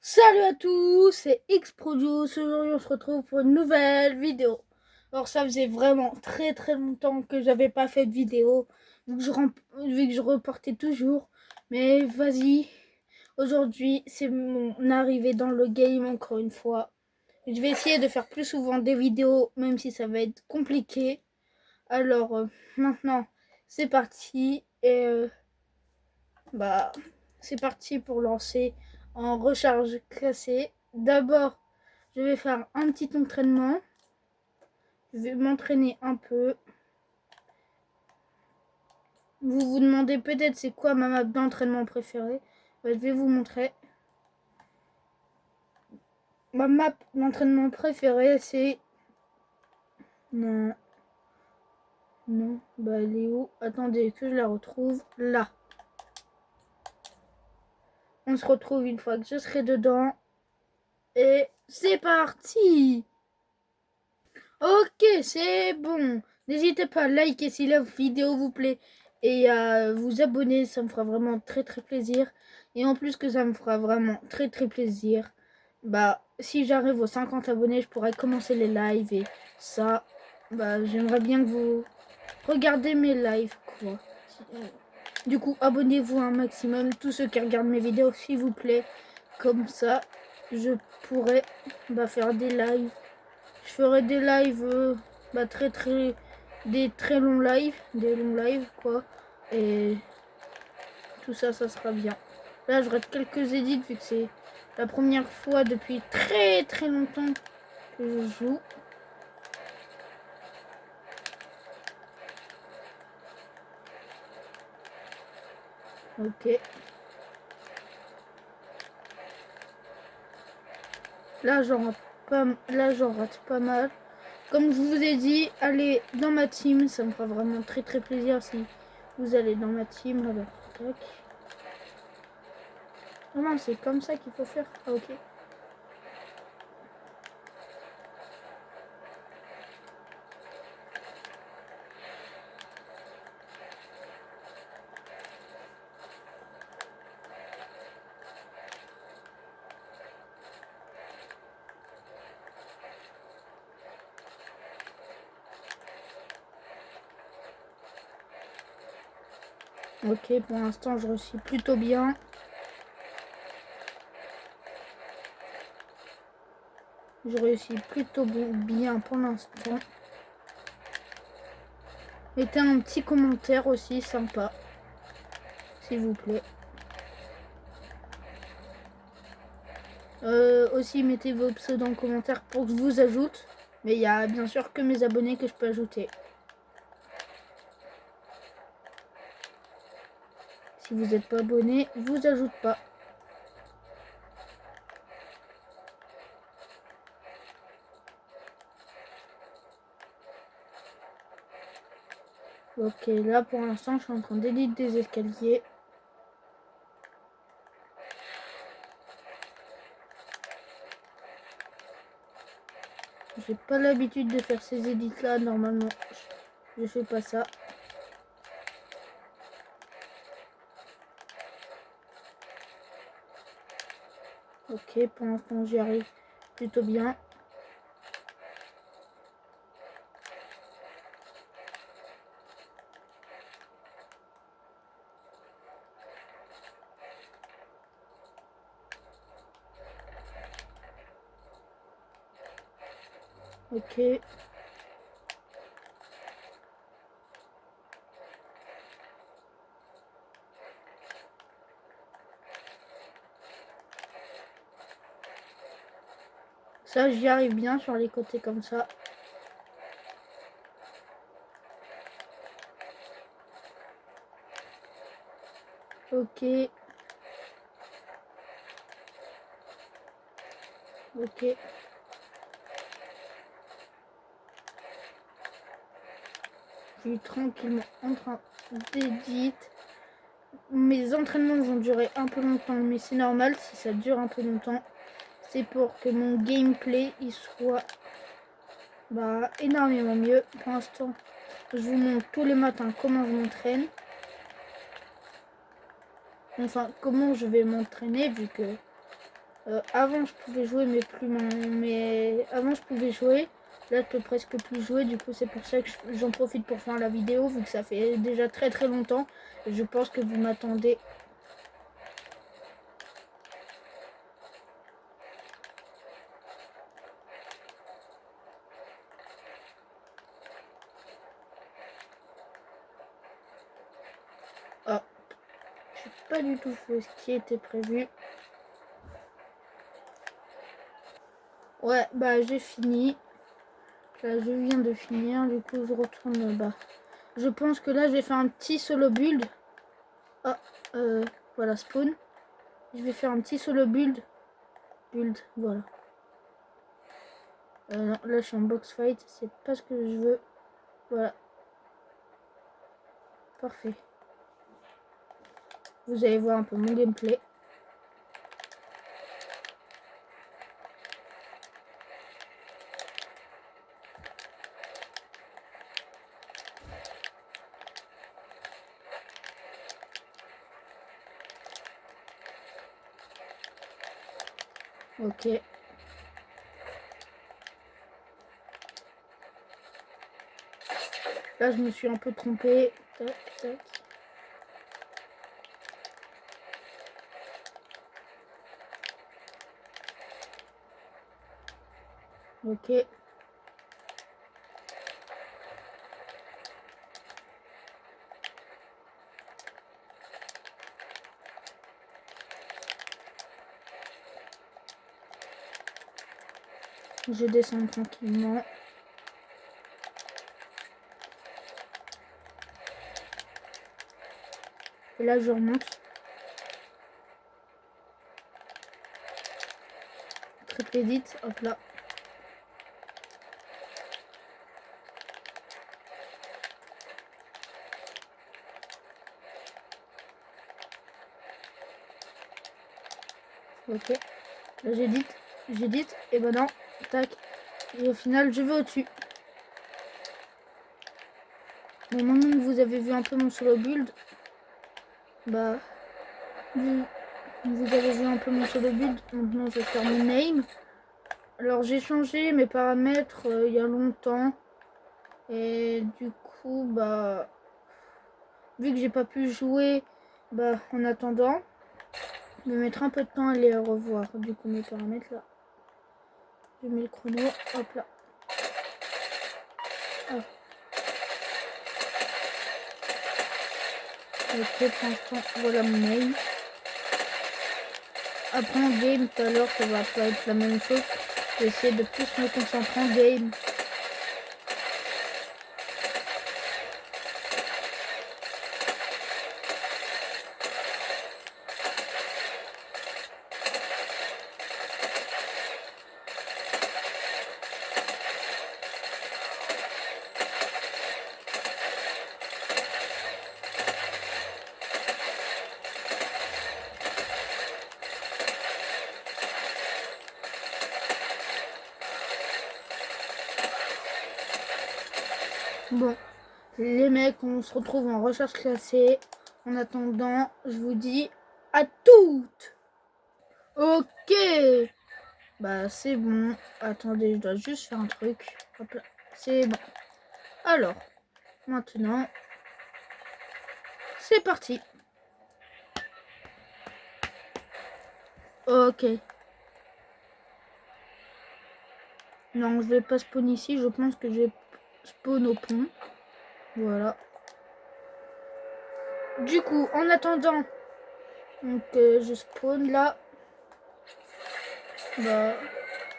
Salut à tous, c'est X-Produce. Aujourd'hui, on se retrouve pour une nouvelle vidéo. Alors, ça faisait vraiment très longtemps que j'avais pas fait de vidéo, vu que je reportais toujours. Mais vas-y, aujourd'hui, c'est mon arrivée dans le game encore une fois. Je vais essayer de faire plus souvent des vidéos, même si ça va être compliqué. Alors, maintenant, c'est parti. C'est parti pour lancer en recharge classée. D'abord, je vais faire un petit entraînement. Je vais m'entraîner un peu. Vous vous demandez peut-être c'est quoi ma map d'entraînement préférée. Je vais vous montrer. Ma map d'entraînement préférée, c'est... Non. Bah elle est où? Attendez que je la retrouve. Là. On se retrouve une fois que je serai dedans. Et c'est parti! Ok, c'est bon. N'hésitez pas à liker si la vidéo vous plaît et à vous abonner, ça me fera vraiment très plaisir. Et en plus que ça me fera vraiment très plaisir, si j'arrive aux 50 abonnés, je pourrais commencer les lives et ça, j'aimerais bien que vous regardez mes lives, quoi. Du coup, abonnez-vous un maximum, tous ceux qui regardent mes vidéos, s'il vous plaît. Comme ça, je pourrais faire des lives. Je ferai des lives des très longs lives, quoi, et tout ça, ça sera bien. Là, je rate quelques édits vu que c'est la première fois depuis très longtemps que je joue. Ok. Là, j'en rate pas mal. Comme je vous ai dit, allez dans ma team, ça me fera vraiment très plaisir si vous allez dans ma team. Alors, tac. Oh non, c'est comme ça qu'il faut faire. Ah, ok. Ok, pour l'instant, je réussis plutôt bien. Je réussis plutôt bien pour l'instant. Mettez un petit commentaire aussi sympa, s'il vous plaît. Aussi, mettez vos pseudos en commentaire pour que je vous ajoute. Mais il y a bien sûr que mes abonnés que je peux ajouter. Si vous n'êtes pas abonné, je vous ajoute pas. Ok, là pour l'instant, je suis en train d'éditer des escaliers. J'ai pas l'habitude de faire ces édits là, normalement. Je fais pas ça. Ok, pour l'instant, j'y arrive plutôt bien. Ok. Ça, j'y arrive bien sur les côtés comme ça. Ok. Ok. Je suis tranquillement en train d'éditer. Mes entraînements vont durer un peu longtemps, mais c'est normal si ça dure un peu longtemps. C'est pour que mon gameplay il soit énormément mieux. Pour l'instant, je vous montre tous les matins comment je m'entraîne. Enfin, comment je vais m'entraîner vu que Avant je pouvais jouer mais plus mais avant je pouvais jouer. Là je peux presque plus jouer, du coup c'est pour ça que j'en profite pour faire la vidéo vu que ça fait déjà très très longtemps. Et je pense que vous m'attendez. Ah, j'ai pas du tout fait ce qui était prévu. Ouais, bah j'ai fini. Là, je viens de finir, du coup je retourne bas. Je pense que là je vais faire un petit solo build. Ah, voilà, spawn. Je vais faire un petit solo build. Voilà. Non, là je suis en box fight, c'est pas ce que je veux. Voilà. Parfait. Vous allez voir un peu mon gameplay. Ok. Là je me suis un peu trompé. Tac, tac. Ok. Je descends tranquillement. Et là je remonte. Triple edit, hop là. Ok. Là j'édite, et ben non. Tac. Et au final je vais au-dessus. Bon, maintenant que vous avez vu un peu mon solo build, bah vous avez vu un peu mon solo build. Maintenant je vais faire mon name. Alors j'ai changé mes paramètres il y a longtemps. Et du coup bah vu que j'ai pas pu jouer, bah en attendant, je vais mettre un peu de temps à les revoir. Du coup mes paramètres là. Je mets le chrono, hop là. Ah. Ok, pour l'instant, voilà mon name. Après en game, tout à l'heure, ça va pas être la même chose. Je vais essayer de plus me concentrer en game. Bon, les mecs, on se retrouve en recherche classée. En attendant, je vous dis à toutes. Ok. Bah c'est bon. Attendez, je dois juste faire un truc. Hop là. C'est bon. Alors, maintenant, c'est parti. Ok. Non, je vais pas spawn ici. Je pense que je vais spawn au pont. Voilà. Du coup, en attendant, donc je spawn là. Bah,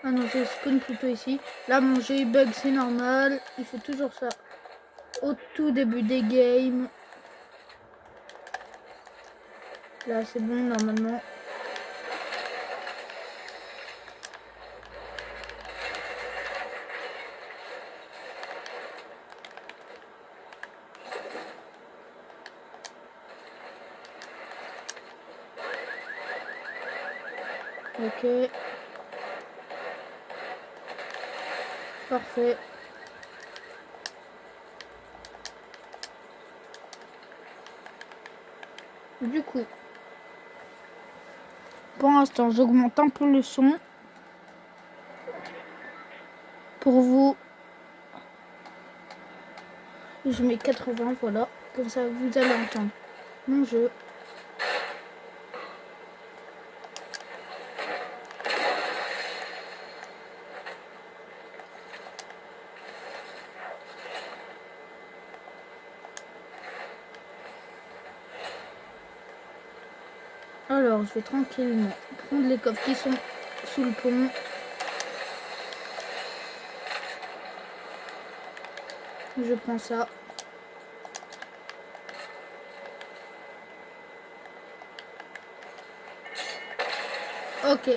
ah non, je spawn plutôt ici. Là, mon jeu bug, c'est normal. Il fait toujours ça au tout début des games. Là, c'est bon normalement. Ok. Parfait. Du coup, pour l'instant, j'augmente un peu le son pour vous. Je mets 80, voilà. Comme ça, vous allez entendre mon jeu. Alors, je vais tranquillement prendre les coffres qui sont sous le pont. Je prends ça. Ok.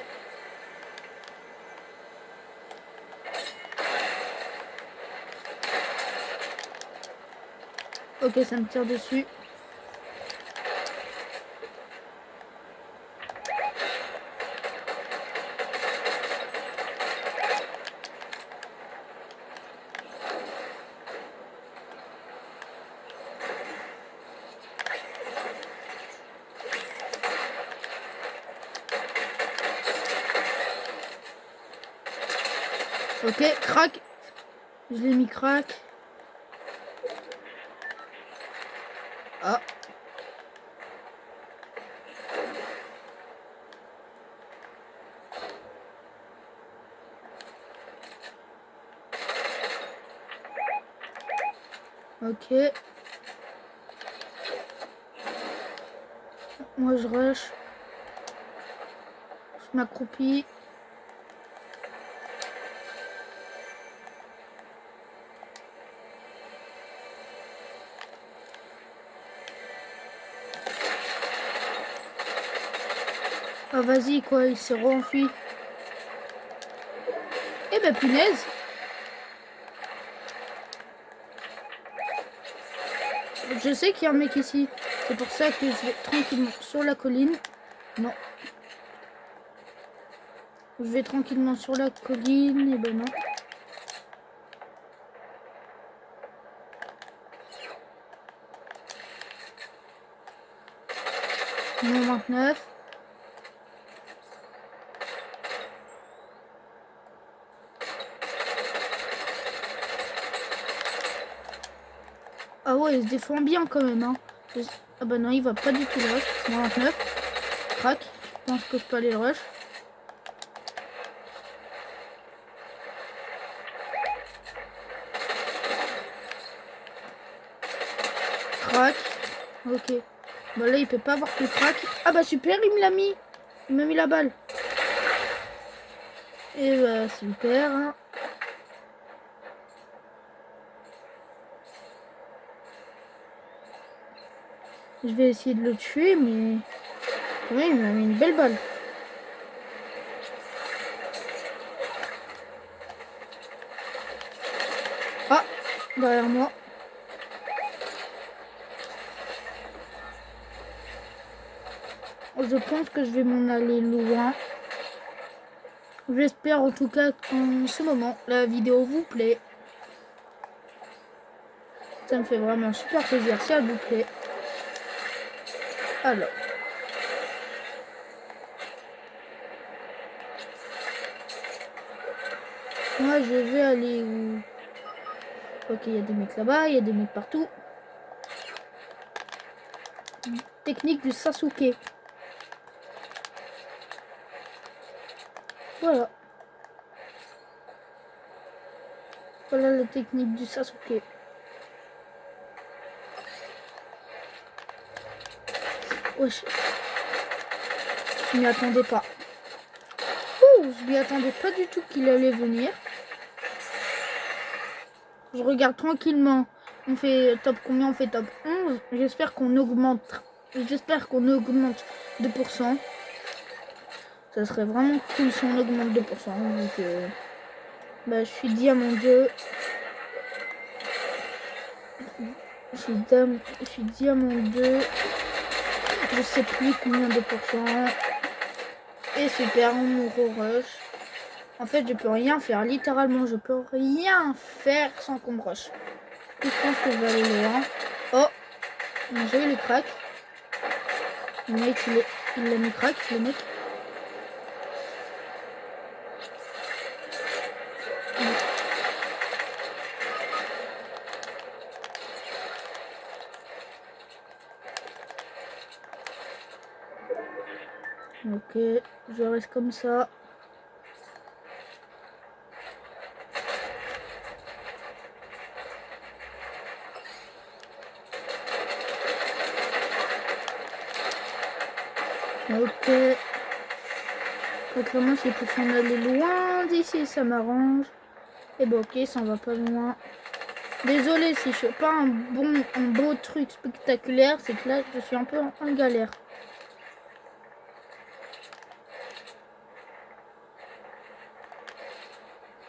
Ok, ça me tire dessus. Ok, crac. Je l'ai mis crac. Ah. Ok. Moi je rush. Je m'accroupis. Ah vas-y quoi, il s'est renfui. Eh ben punaise. Je sais qu'il y a un mec ici. C'est pour ça que je vais tranquillement sur la colline. Non. Je vais tranquillement sur la colline. Et ben non. Mon 29. Ah ouais, il se défend bien quand même. Hein. Ah bah non, il va pas du tout le rush. Mon 29. Crac. Je pense que je peux aller le rush. Crac. Ok. Bon là, il peut pas avoir que crac. Ah bah super, il me l'a mis. Il m'a mis la balle. Et bah super. Hein. Je vais essayer de le tuer, mais quand même, il m'a mis une belle balle. Ah, derrière moi. Je pense que je vais m'en aller loin. J'espère en tout cas qu'en ce moment, la vidéo vous plaît. Ça me fait vraiment super plaisir si elle vous plaît. Alors. Moi, je vais aller où? Ok, il y a des mecs là-bas, il y a des mecs partout. Technique du Sasuke. Voilà. Voilà la technique du Sasuke. Wesh. Je m'y attendais pas. Ouh, je m'y attendais pas du tout qu'il allait venir. Je regarde tranquillement. On fait top combien? On fait top 11. J'espère qu'on augmente. J'espère qu'on augmente 2%. Ça serait vraiment cool si on augmente 2%. Vu que bah, je suis diamant 2. Je suis diamant 2. Je sais plus combien de pourcents. Et super, on rush. En fait, je peux rien faire. Littéralement, je peux rien faire sans qu'on me rush. Je pense que je vais aller loin. Oh, j'ai eu le crack. Le mec, il l'a mis crack, le mec. Ok, je reste comme ça. Ok. Donc vraiment, s'il peut s'en aller loin d'ici, ça m'arrange. Et bon, ok, ça en va pas loin. Désolé si je fais pas un beau truc spectaculaire, c'est que là, je suis un peu en galère.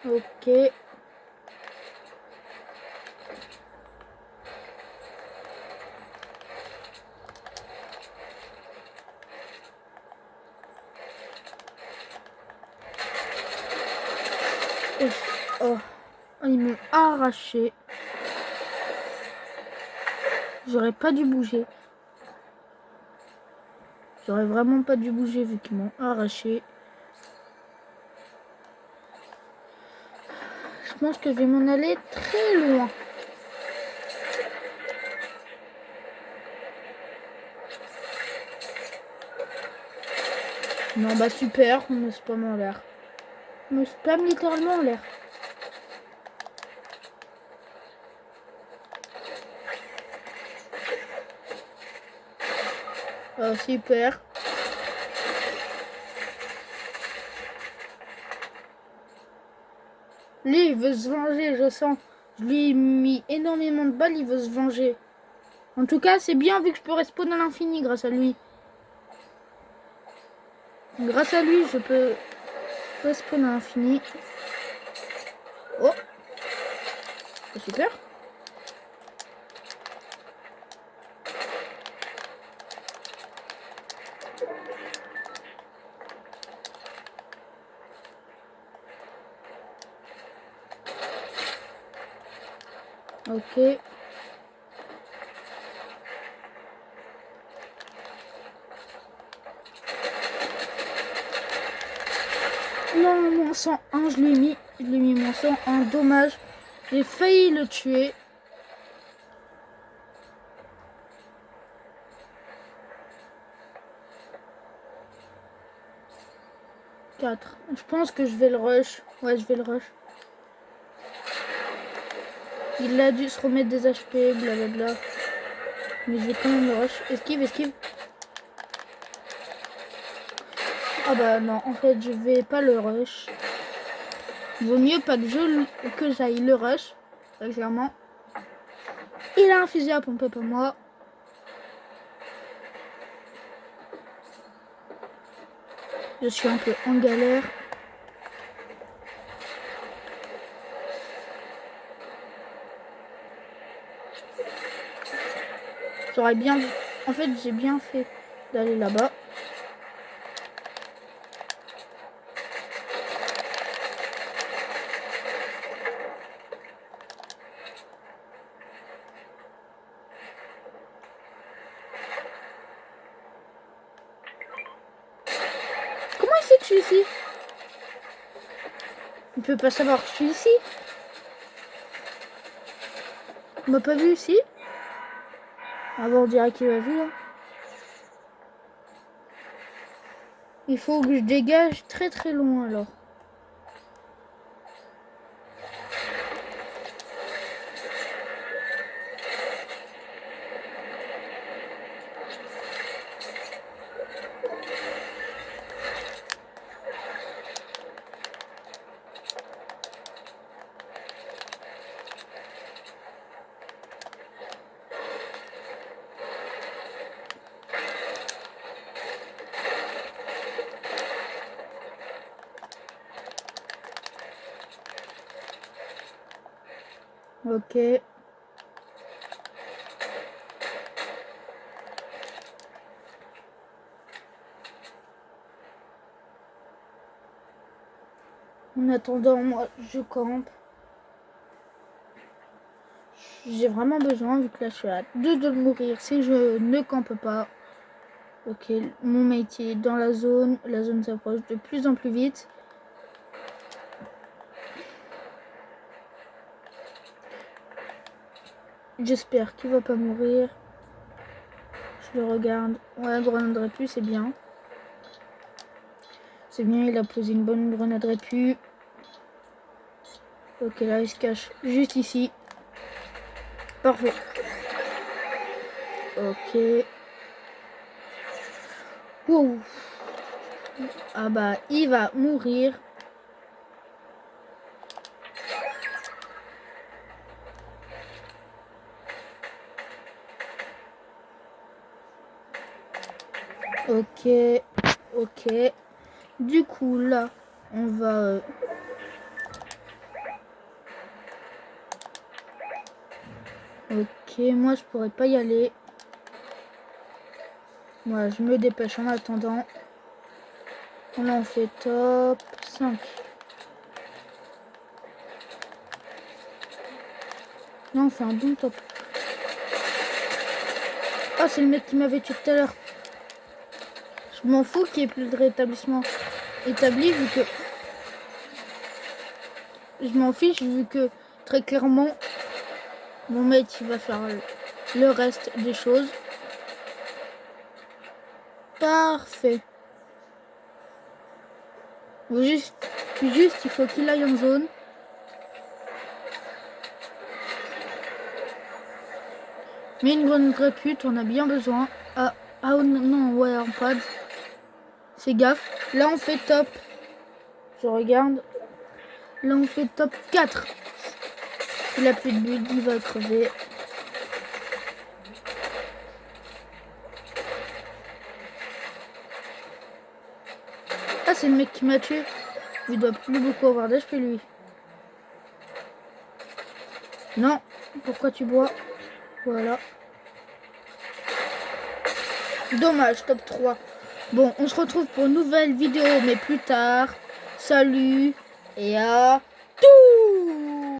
Ok. Oh, ils m'ont arraché. J'aurais pas dû bouger. J'aurais vraiment pas dû bouger vu qu'ils m'ont arraché. Je pense que je vais m'en aller très loin. Non bah super, on me spam en l'air. On me spam littéralement en l'air. Oh, super. Lui, il veut se venger, je sens. Je lui ai mis énormément de balles, il veut se venger. En tout cas, c'est bien vu que je peux respawn à l'infini grâce à lui. Grâce à lui, je peux respawn à l'infini. Oh, c'est super. Ok. Non, moins 101, je lui ai mis moins 101, dommage. J'ai failli le tuer. Je pense que je vais le rush. Ouais, je vais le rush. Il a dû se remettre des HP, blablabla. Mais je vais quand même le rush. Esquive, esquive. Ah bah non, en fait, je vais pas le rush. Il vaut mieux pas que j'aille le rush. Clairement. Il a un fusil à pomper pour moi. Je suis un peu en galère. J'aurais bien... En fait, j'ai bien fait d'aller là-bas. Comment il sait que je suis ici? Il peut pas savoir que je suis ici. Il m'a pas vu ici. Ah bon, on dirait qu'il m'a vu. Hein. Il faut que je dégage très très loin alors. Ok. En attendant, moi, je campe. J'ai vraiment besoin, vu que là, je suis à 2 de mourir. Si je ne campe pas. Ok, mon mate est dans la zone. La zone s'approche de plus en plus vite. J'espère qu'il va pas mourir. Je le regarde. Ouais, grenade plus, c'est bien. C'est bien, il a posé une bonne grenade répu. Ok, là, il se cache juste ici. Parfait. Ok. Wow. Ah bah, il va mourir. Ok. Ok. Du coup, là, on va... Ok, moi, je pourrais pas y aller. Moi, je me dépêche en attendant. Là, on fait top 5. Là, on fait un bon top. Ah, c'est le mec qui m'avait tué tout à l'heure. Je m'en fous qu'il n'y ait plus de rétablissement établi vu que... Je m'en fiche vu que très clairement mon mate il va faire le reste des choses. Parfait. Juste il faut qu'il aille en zone. Mais une bonne répute, on a bien besoin. Ah non, non, ouais, en pad. Fais gaffe. Là on fait top. Je regarde. Là on fait top 4. Il a plus de but, il va crever. Ah, c'est le mec qui m'a tué. Il doit plus beaucoup avoir d'HP lui. Non, pourquoi tu bois? Voilà. Dommage, top 3. Bon, on se retrouve pour une nouvelle vidéo, mais plus tard. Salut et à tout!